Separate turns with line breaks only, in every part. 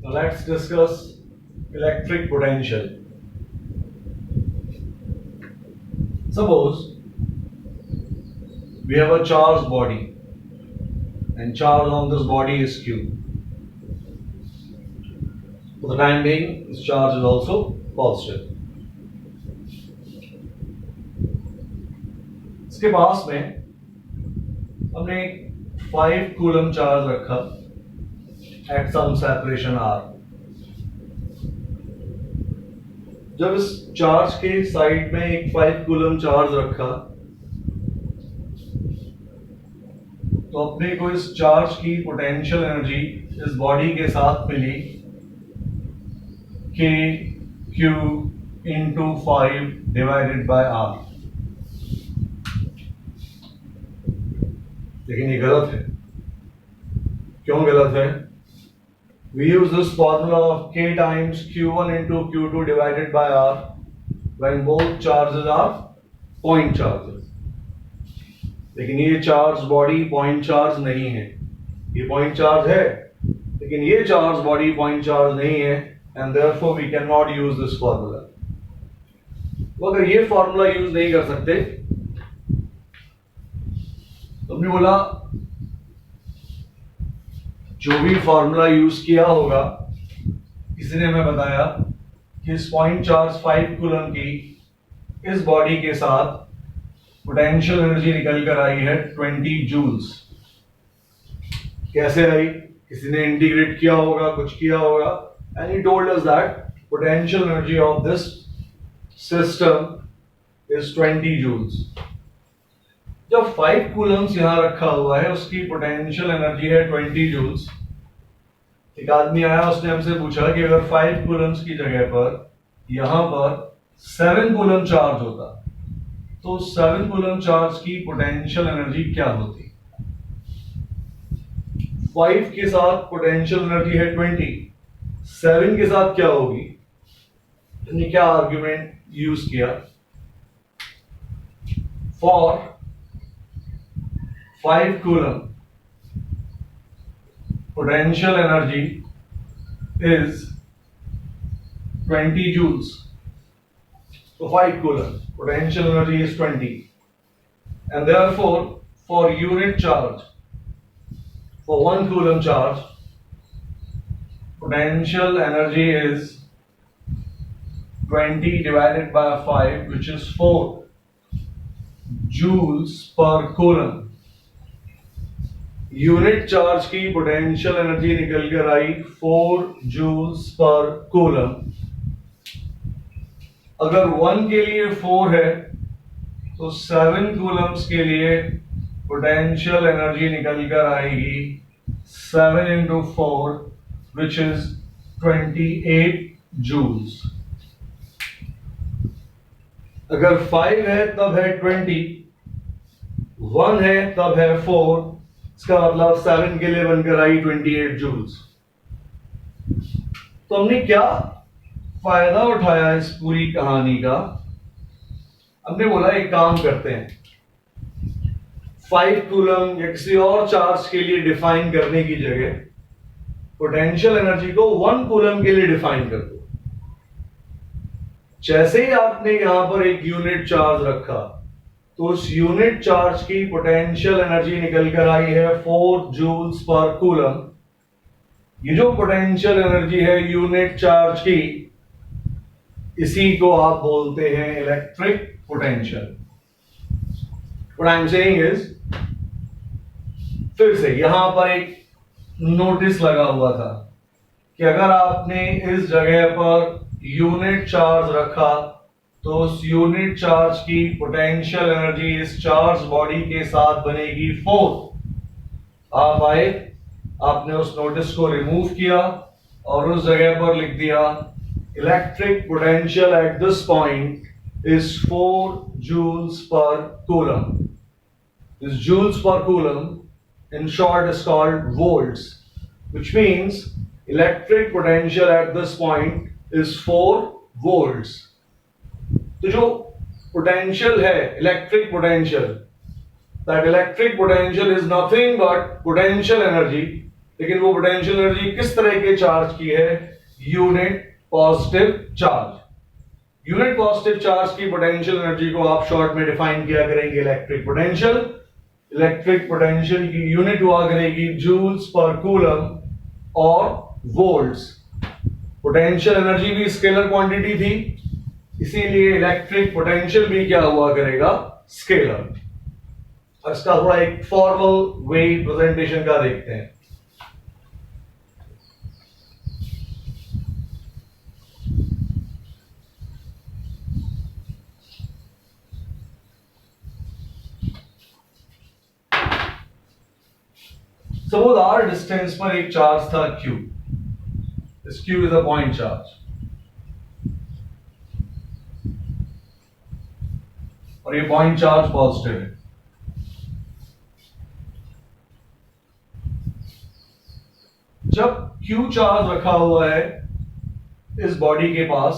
Now let's discuss electric potential. Suppose we have a charged body and charge on this body is Q. For the time being, this charge is also positive. इसके पास में हमने 5 coulomb charge रखा at some separation r. जब इस charge के side में एक 5 coulomb charge रखा तो अपने को इस चार्ज की पोटेंशियल एनर्जी इस बॉडी के साथ मिली k q into 5 divided by r. लेकिन ये गलत है. क्यों गलत है? We use this formula of k times q1 into q2 divided by r when both charges are point charges. लेकिन ये चार्ज बॉडी पॉइंट चार्ज नहीं है. ये पॉइंट चार्ज है लेकिन ये चार्ज बॉडी पॉइंट चार्ज नहीं है and therefore we cannot use this formula. तो अगर ये फॉर्मूला यूज नहीं कर सकते तो हमने बोला जो भी फॉर्मूला यूज किया होगा किसी ने हमें बताया कि इस पॉइंट चार्ज 5 कूलम की इस बॉडी के साथ पोटेंशियल एनर्जी निकल कर आई है 20 जूल्स. कैसे आई? किसी ने इंटीग्रेट किया होगा, कुछ किया होगा, and he told us that potential energy of this system is 20 joules. जब 5 कूलम्स यहां रखा हुआ है उसकी पोटेंशियल एनर्जी है 20 जूल्स. एक आदमी आया, उसने हमसे पूछा कि अगर 5 कूलम्स की जगह पर यहां पर 7 कूलम चार्ज होता तो 7 कूलम चार्ज की पोटेंशियल एनर्जी क्या होती? 5 के साथ पोटेंशियल एनर्जी है 20, 7 के साथ क्या होगी? हमने क्या आर्ग्यूमेंट यूज किया? For 5 coulomb potential energy is 20 joules. So 5 coulomb potential energy is 20, and therefore for unit charge, for 1 coulomb charge, potential energy is 20 divided by 5, which is 4 joules per coulomb. Unit charge की potential energy निकल कर आई 4 joules per coulomb. अगर 1 के लिए 4 है तो 7 Coulomb's के लिए पोटेंशियल एनर्जी निकल कर आएगी 7 into 4 which is 28 जूल्स. अगर 5 है तब है 20, 1 है तब है 4, इसका मतलब 7 के लिए बनकर आई 28 जूल्स. तो हमने क्या फायदा उठाया इस पूरी कहानी का? हमने बोला एक काम करते हैं, 5 कूलम या किसी और चार्ज के लिए डिफाइन करने की जगह पोटेंशियल एनर्जी को 1 कूलम के लिए डिफाइन कर दो. जैसे ही आपने यहां पर एक यूनिट चार्ज रखा तो उस यूनिट चार्ज की पोटेंशियल एनर्जी निकल कर आई है 4 जूल्स पर कूलम. ये जो पोटेंशियल एनर्जी है यूनिट चार्ज की, इसी को आप बोलते हैं electric potential. What I am saying is, फिर से यहां पर एक नोटिस लगा हुआ था कि अगर आपने इस जगह पर यूनिट चार्ज रखा तो उस यूनिट चार्ज की पोटेंशियल एनर्जी इस चार्ज बॉडी के साथ बनेगी 4. आप आए, आपने उस नोटिस को रिमूव किया और उस जगह पर लिख दिया electric potential at this point is 4 joules per coulomb. This joules per coulomb in short is called volts, which means electric potential at this point is 4 volts. तो जो पोटेंशियल है electric potential, that electric potential is nothing but potential energy लेकिन वो potential energy किस तरह के charge की है? Unit positive charge. Unit positive charge की पोटेंशियल एनर्जी को आप शॉर्ट में डिफाइन किया करेंगे इलेक्ट्रिक पोटेंशियल। इलेक्ट्रिक पोटेंशियल की यूनिट हुआ करेगी जूल्स पर कूलम और वोल्ट्स। पोटेंशियल एनर्जी भी स्केलर क्वांटिटी थी, इसीलिए इलेक्ट्रिक पोटेंशियल भी क्या हुआ करेगा? स्केलर। इसका थोड़ा एक फॉर्मल वे प्रेजेंटेशन का देखते हैं। सपोज आर डिस्टेंस पर एक चार्ज था Q। This Q is a point charge और ये पॉइंट चार्ज पॉजिटिव है। जब Q चार्ज रखा हुआ है इस बॉडी के पास,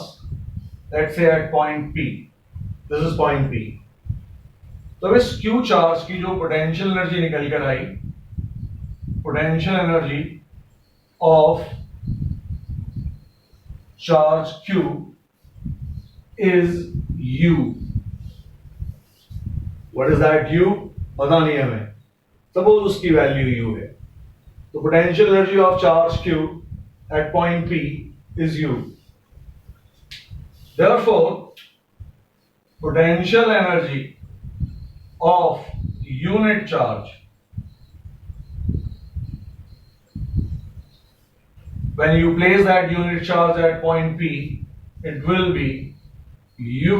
let's say at point P, this is point P, तो इस Q चार्ज की जो पोटेंशियल एनर्जी निकल कर आई, potential energy of charge Q is U। What is that U? पता नहीं हमें। सपोज उसकी वैल्यू U है, तो potential energy of charge Q at point P is U। Therefore, potential energy of unit charge when you place that unit charge at point P, it will be U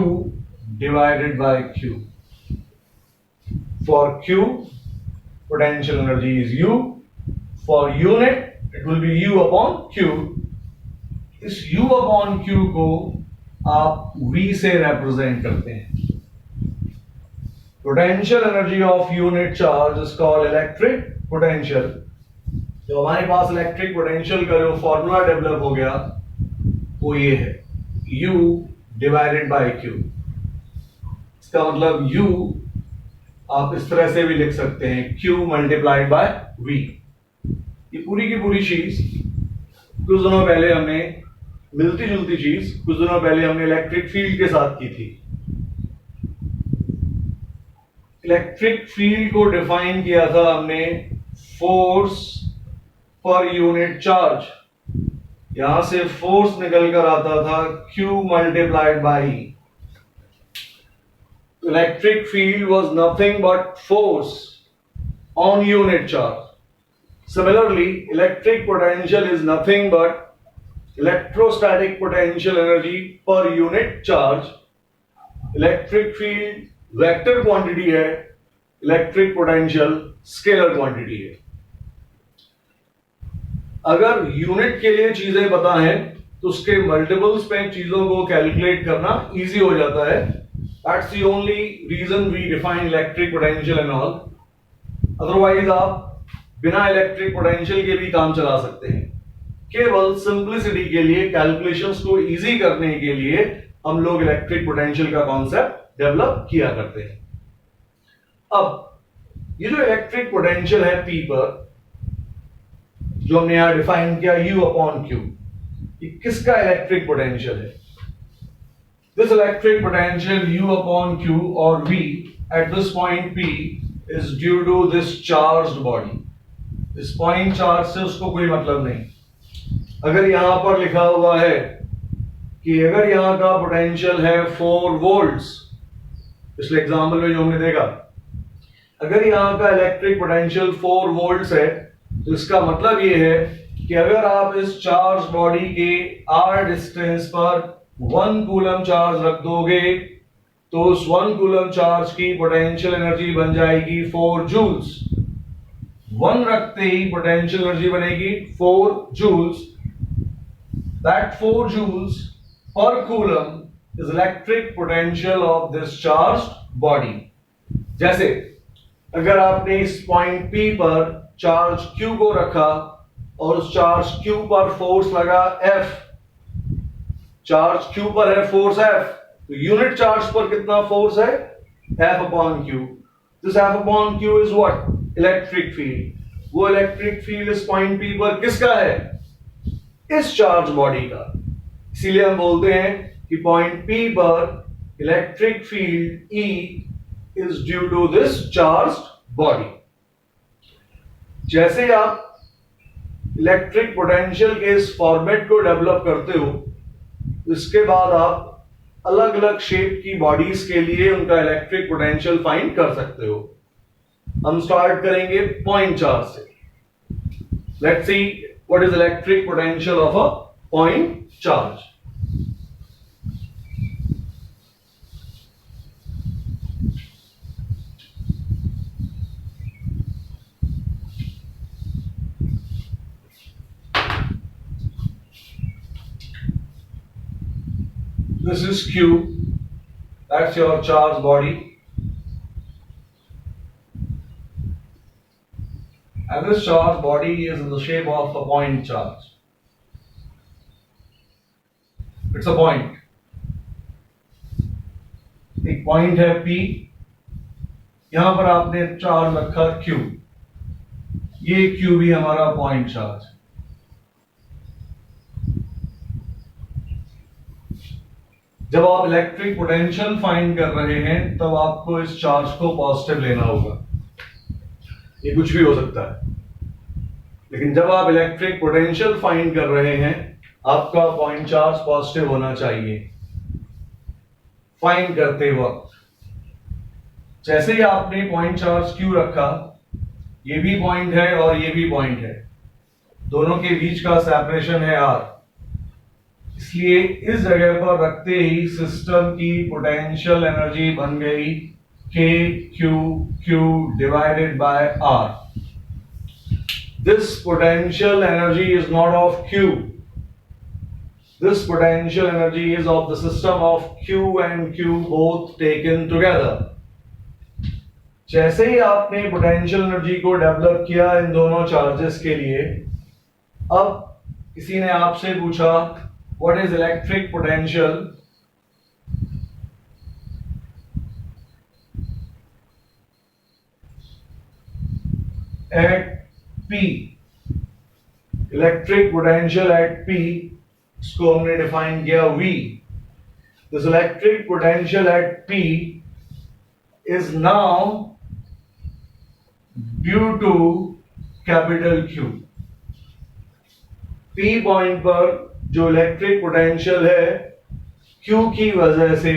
divided by Q. For Q, potential energy is U. For unit, it will be U upon Q. इस U upon Q को आप V से represent करते हैं। Potential energy of unit charge is called electric potential। जो हमारे पास electric potential का जो फॉर्मूला डेवलप हो गया वो ये है, U डिवाइडेड बाय Q। इसका मतलब U आप इस तरह से भी लिख सकते हैं, Q मल्टीप्लाइड बाय V। ये पूरी की पूरी चीज कुछ दिनों पहले हमने मिलती जुलती चीज कुछ दिनों पहले हमने इलेक्ट्रिक फील्ड के साथ की थी। इलेक्ट्रिक फील्ड को डिफाइन किया था हमने फोर्स पर यूनिट चार्ज। यहां से फोर्स निकल कर आता था Q multiplied by. Electric field was nothing but force on unit charge. Similarly, electric potential is nothing but electrostatic potential energy per unit charge। Electric field vector quantity है, electric potential scalar quantity है। अगर unit के लिए चीजें पता है तो उसके मल्टीपल्स पे चीजों को कैलकुलेट करना इजी हो जाता है। That's the only reason we define electric potential and all. Otherwise आप बिना इलेक्ट्रिक पोटेंशियल के भी काम चला सकते हैं। केवल सिंपलिसिटी के लिए, कैलकुलेशंस को इजी करने के लिए हम लोग इलेक्ट्रिक पोटेंशियल का कॉन्सेप्ट डेवलप किया करते हैं। अब ये जो इलेक्ट्रिक पोटेंशियल है P पर, जो हमने यहां डिफाइन किया U अपॉन Q, ये किसका इलेक्ट्रिक पोटेंशियल है? This electric potential U upon Q और V at this point P is due to this charged body. इस पॉइंट चार्ज से उसको कोई मतलब नहीं। अगर यहां पर लिखा हुआ है कि अगर यहां का पोटेंशियल है 4 वोल्ट्स, पिछले एग्जांपल में जो हमने देखा, अगर यहां का इलेक्ट्रिक पोटेंशियल 4 वोल्ट्स है, तो इसका मतलब ये है कि अगर आप इस चार्ज बॉडी के r डिस्टेंस पर 1 कूलम चार्ज रख दोगे तो उस 1 कूलम चार्ज की पोटेंशियल एनर्जी बन जाएगी 4 जूल्स। 1 रखते ही पोटेंशियल एनर्जी बनेगी 4 joules. That 4 joules per coulomb is electric potential of this charged body. जैसे अगर आपने इस पॉइंट P पर चार्ज Q को रखा और उस चार्ज Q पर फोर्स लगा F, चार्ज Q पर है फोर्स F, तो यूनिट चार्ज पर कितना फोर्स है? F upon Q। This F upon Q is what? Electric field. वो इलेक्ट्रिक फील्ड इस पॉइंट पी पर किसका है? इस चार्ज बॉडी का। इसीलिए हम बोलते हैं कि पॉइंट पी पर electric field E is due to this charge body. जैसे आप इलेक्ट्रिक पोटेंशियल के इस फॉर्मेट को डेवलप करते हो, इसके बाद आप अलग अलग शेप की बॉडीज के लिए उनका इलेक्ट्रिक पोटेंशियल फाइंड कर सकते हो। हम स्टार्ट करेंगे पॉइंट चार्ज से। Let's see what is electric potential of a point charge. This is Q, that's your charge body, and this charge body is in the shape of a point charge. It's a point. एक point है P, यहां पर आपने charge रखा Q, ये Q भी हमारा point charge. जब आप इलेक्ट्रिक पोटेंशियल फाइंड कर रहे हैं तब आपको इस चार्ज को पॉजिटिव लेना होगा। ये कुछ भी हो सकता है, लेकिन जब आप इलेक्ट्रिक पोटेंशियल फाइंड कर रहे हैं आपका पॉइंट चार्ज पॉजिटिव होना चाहिए फाइंड करते वक्त। जैसे ही आपने पॉइंट चार्ज Q रखा, ये भी पॉइंट है और ये भी पॉइंट है, दोनों के बीच का सेपरेशन है R, इसलिए इस जगह पर रखते ही सिस्टम की पोटेंशियल एनर्जी बन गई KQ divided by R. This potential energy is not of Q. This potential energy is of the system of Q and Q both taken together. जैसे ही आपने पोटेंशियल एनर्जी को डेवलप किया इन दोनों charges के लिए, अब किसी ने आपसे पूछा what is electric potential at P? Electric potential eight P, इसको हमने डिफाइन किया V. This electric potential eight P is now due to capital Q. P point पर जो इलेक्ट्रिक पोटेंशियल है Q की वजह से,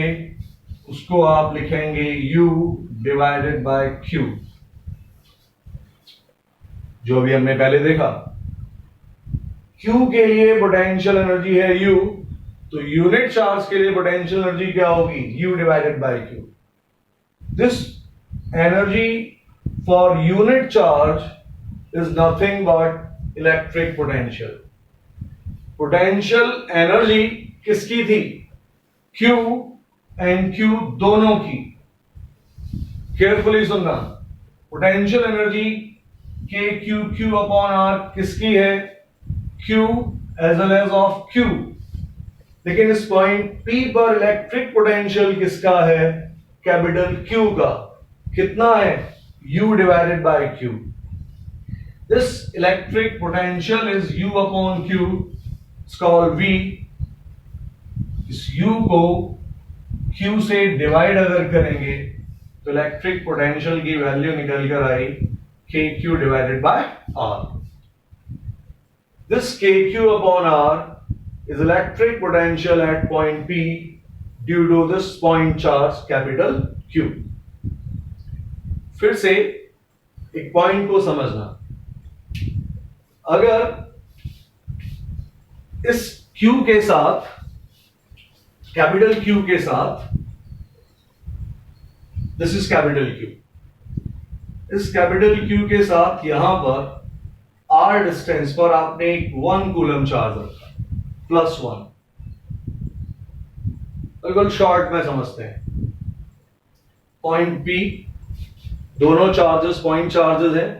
उसको आप लिखेंगे U डिवाइडेड बाय Q, जो भी हमने पहले देखा। Q के लिए पोटेंशियल एनर्जी है U, तो यूनिट चार्ज के लिए पोटेंशियल एनर्जी क्या होगी? U divided by Q. This energy for unit charge is nothing but electric potential. Potential energy किसकी थी? Q एंड Q दोनों की। केयरफुली सुनना, potential energy KQ upon R किसकी है? Q as well as of Q। लेकिन इस point P पर इलेक्ट्रिक पोटेंशियल किसका है? कैपिटल Q का। कितना है? U divided by Q। This electric potential is U upon Q, called V। इस U को Q से डिवाइड अगर करेंगे तो इलेक्ट्रिक पोटेंशियल की वैल्यू निकल कर आई KQ divided by R। This KQ upon R is electric potential at point P due to this point charge capital Q. फिर से एक पॉइंट को समझना, अगर इस Q के साथ, कैपिटल Q के साथ, दिस इज कैपिटल Q, इस कैपिटल Q के साथ यहां पर R डिस्टेंस पर आपने एक 1 कूलम चार्ज रखा, +1। बिल्कुल शॉर्ट में समझते हैं। पॉइंट P, दोनों चार्जेस पॉइंट चार्जेस हैं।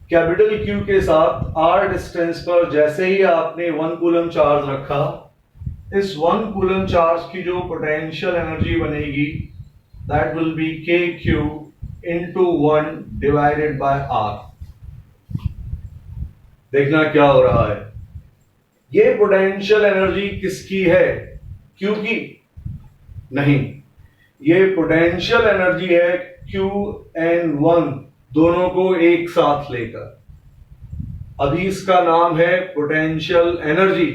कैपिटल Q के साथ R डिस्टेंस पर जैसे ही आपने 1 कूलम चार्ज रखा, इस 1 कूलम चार्ज की जो पोटेंशियल एनर्जी बनेगी that will be KQ into 1 divided by R। देखना क्या हो रहा है। ये पोटेंशियल एनर्जी किसकी है? क्यू की? नहीं, ये पोटेंशियल एनर्जी है Qn1 दोनों को एक साथ लेकर। अभी इसका नाम है पोटेंशियल एनर्जी,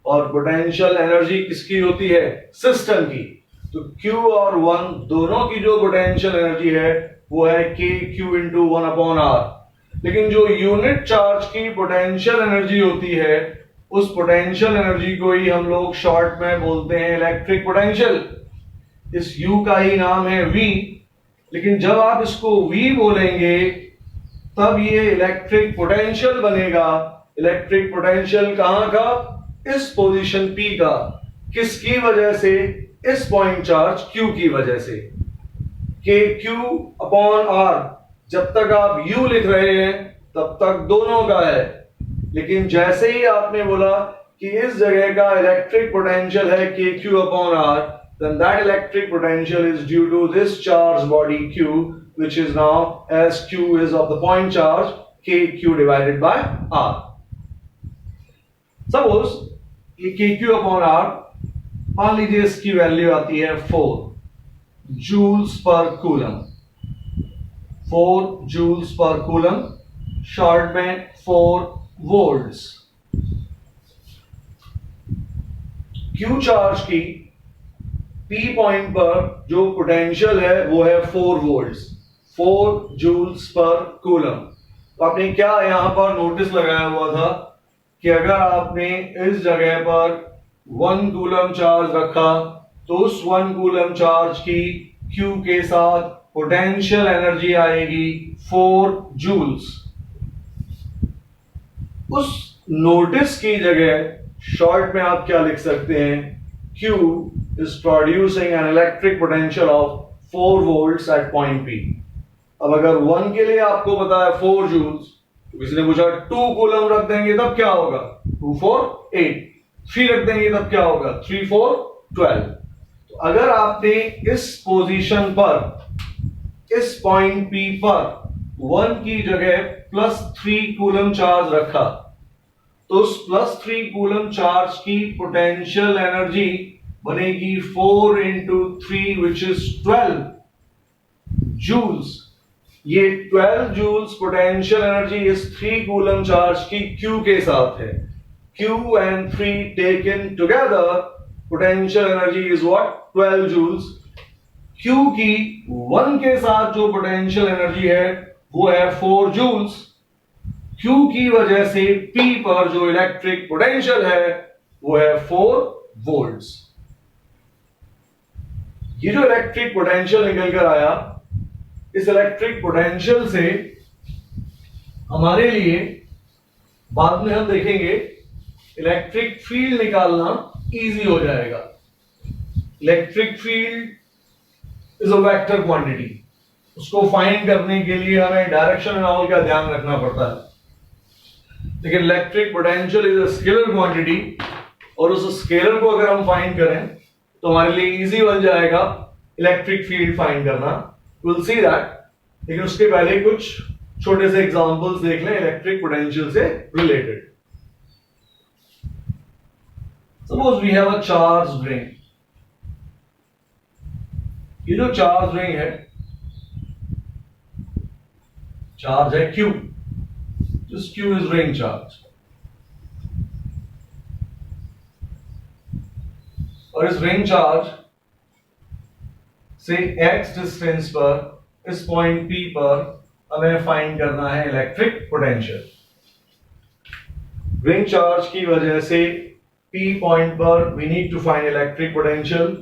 और पोटेंशियल एनर्जी किसकी होती है? सिस्टम की। तो Q और 1 दोनों की जो पोटेंशियल एनर्जी है वो है KQ इंटू 1/R। लेकिन जो यूनिट चार्ज की पोटेंशियल एनर्जी होती है, उस पोटेंशियल एनर्जी को ही हम लोग शॉर्ट में बोलते हैं इलेक्ट्रिक पोटेंशियल। इस U का ही नाम है V। लेकिन जब आप इसको V बोलेंगे तब ये इलेक्ट्रिक पोटेंशियल बनेगा। इलेक्ट्रिक पोटेंशियल कहां का? इस पोजीशन P का। किसकी वजह से? इस पॉइंट चार्ज Q की वजह से। KQ/R, जब तक आप U लिख रहे हैं तब तक दोनों का है। लेकिन जैसे ही आपने बोला कि इस जगह का इलेक्ट्रिक पोटेंशियल है KQ/R, then that electric potential is due to this charge body Q, which is now, as Q is of the point charge, KQ divided by R. Suppose ये KQ/R, मान लीजिए इसकी वैल्यू आती है 4 joules per coulomb. 4 joules per coulomb, short में 4 volts. Q charge की P point पर जो पोटेंशियल है वो है 4 वोल्ट्स, 4 जूल्स पर कूलम। तो आपने क्या यहां पर नोटिस लगाया हुआ था कि अगर आपने इस जगह पर 1 कूलम चार्ज रखा तो उस 1 कूलम चार्ज की Q के साथ पोटेंशियल एनर्जी आएगी 4 जूल्स। उस नोटिस की जगह शॉर्ट में आप क्या लिख सकते हैं? Q is producing an electric potential of 4 volts at point P. अब अगर 1 के लिए आपको पता है 4 जूल्स, तो किसी ने पूछा 2 कूलम रख देंगे तब क्या होगा? 2 4 8। 3 रख देंगे तब क्या होगा? 3 4 12। तो अगर आपने इस पोजीशन पर, इस पॉइंट P पर 1 की जगह +3 कूलम चार्ज रखा, तो उस +3 कूलम चार्ज की पोटेंशियल एनर्जी बनेगी 4 इंटू 3 विच इज 12 जूल्स। ये 12 जूल्स पोटेंशियल एनर्जी इस 3 कूलम चार्ज की Q के साथ है। Q and 3 taken together, potential energy is what? 12 joules. Q की 1 के साथ जो पोटेंशियल एनर्जी है वो है 4 जूल्स। Q की वजह से P पर जो इलेक्ट्रिक पोटेंशियल है वो है 4 वोल्ट्स। ये जो इलेक्ट्रिक पोटेंशियल निकल कर आया, इस इलेक्ट्रिक पोटेंशियल से हमारे लिए बाद में हम देखेंगे इलेक्ट्रिक फील्ड निकालना इजी हो जाएगा। Electric field is a vector quantity. उसको फाइंड करने के लिए हमें डायरेक्शन एंड ऑल का ध्यान रखना पड़ता है। लेकिन electric potential is a scalar quantity, और उस स्केलर को अगर हम फाइंड करें तो हमारे लिए इजी बन जाएगा इलेक्ट्रिक फील्ड फाइंड करना। Will see that. लेकिन उसके पहले कुछ छोटे से एग्जांपल्स देख लें इलेक्ट्रिक पोटेंशियल से related. Suppose we have a charge ring. ये जो चार्ज रिंग है, चार्ज है Q, just Q is ring charge। और इस रिंग चार्ज से x डिस्टेंस पर इस पॉइंट P पर हमें फाइंड करना है इलेक्ट्रिक पोटेंशियल। रिंग चार्ज की वजह से P पॉइंट पर we need to find electric potential.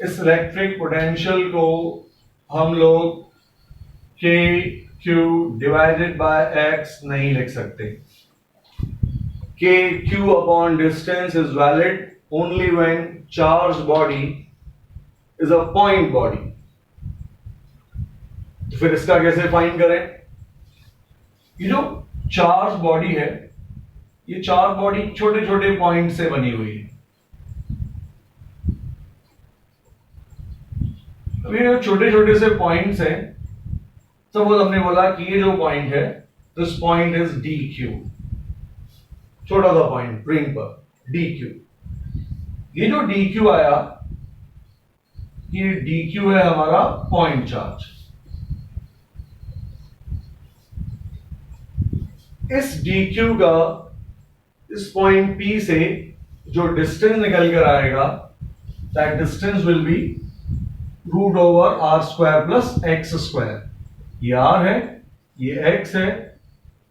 इस इलेक्ट्रिक पोटेंशियल को हम लोग KQ डिवाइडेड बाय x नहीं लिख सकते। KQ upon distance is valid only when charged body is a point body। तो फिर इसका कैसे फाइंड करें? ये जो चार्ज बॉडी है, ये चार्ज बॉडी छोटे छोटे पॉइंट से बनी हुई है। अब ये छोटे छोटे से पॉइंट्स हैं। सपोज हमने बोला कि ये जो पॉइंट है, दिस पॉइंट इज DQ। छोटा सा पॉइंट रिंग पर, डी क्यू। ये जो डी क्यू आया, ये डी क्यू है हमारा पॉइंट चार्ज। इस डी क्यू का इस पॉइंट पी से जो डिस्टेंस निकल कर आएगा, that distance will be root over R square plus X square. ये आर है, ये एक्स है,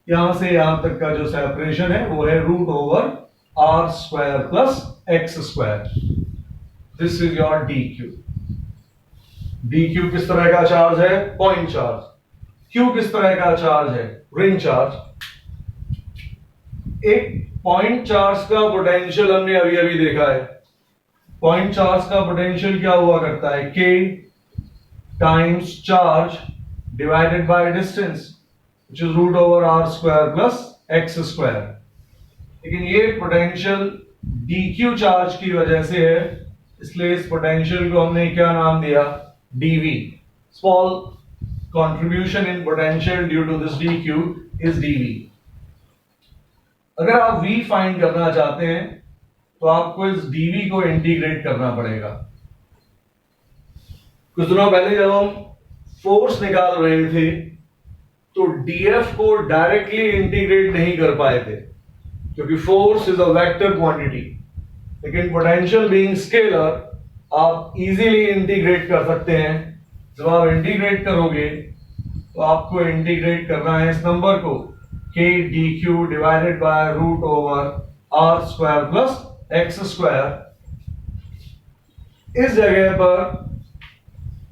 यहां से यहां तक का जो सेपरेशन है वो है root over R square plus X square. This is your D Q. D Q किस तरह का चार्ज है? Point charge. क्यू किस तरह का चार्ज है? Ring charge. एक पॉइंट चार्ज का पोटेंशियल हमने अभी अभी देखा है। पॉइंट चार्ज का पोटेंशियल क्या हुआ करता है? K times charge divided by distance, which is root over r square plus x square। लेकिन ये पोटेंशियल dq चार्ज की वजह से है, इसलिए इस पोटेंशियल को हमने क्या नाम दिया? dv। Small contribution in potential due to this dq is dv। अगर आप v फाइंड करना चाहते हैं तो आपको इस dv को इंटीग्रेट करना पड़ेगा। कुछ दिनों पहले जब हम फोर्स निकाल रहे थे तो df को डायरेक्टली इंटीग्रेट नहीं कर पाए थे, क्योंकि force is a vector quantity. लेकिन पोटेंशियल बीइंग स्केलर आप इजीली इंटीग्रेट कर सकते हैं। जब आप इंटीग्रेट करोगे तो आपको इंटीग्रेट करना है इस नंबर को, k dq divided by root over r square plus X square. इस जगह पर,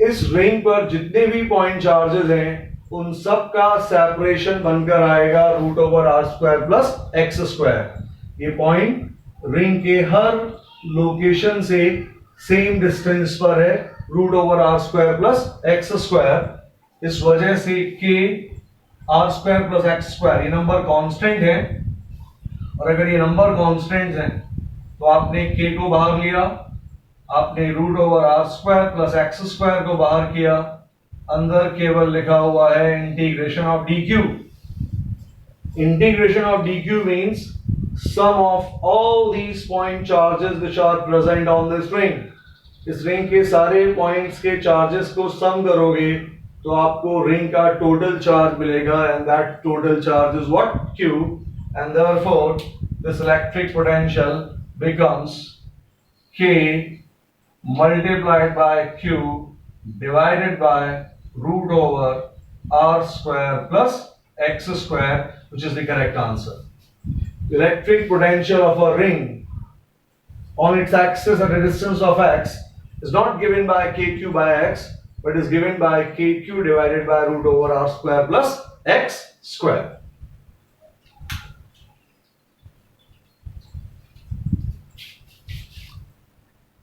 इस रिंग पर जितने भी पॉइंट चार्जेस हैं उन सब का सेपरेशन बनकर आएगा root over R square plus X square. ये पॉइंट रिंग के हर लोकेशन से सेम डिस्टेंस पर है, root over R square plus X square. इस वजह से K R square plus X square, ये नंबर कांस्टेंट है। और अगर ये नंबर कांस्टेंट हैं तो आपने के को बाहर लिया, आपने root over R square plus X square को बाहर किया, अंदर केवल लिखा हुआ है integration of D Q. Integration of D Q means sum of all these point charges which are present on this ring। इस रिंग के सारे पॉइंट्स के चार्जेस को सम करोगे तो आपको रिंग का टोटल चार्ज मिलेगा, and that total charge is what? Q। And therefore this electric potential becomes K multiplied by Q divided by root over R square plus X square, which is the correct answer। Electric potential of a ring on its axis at a distance of x is not given by kq by x, but is given by kq divided by root over r square plus x square।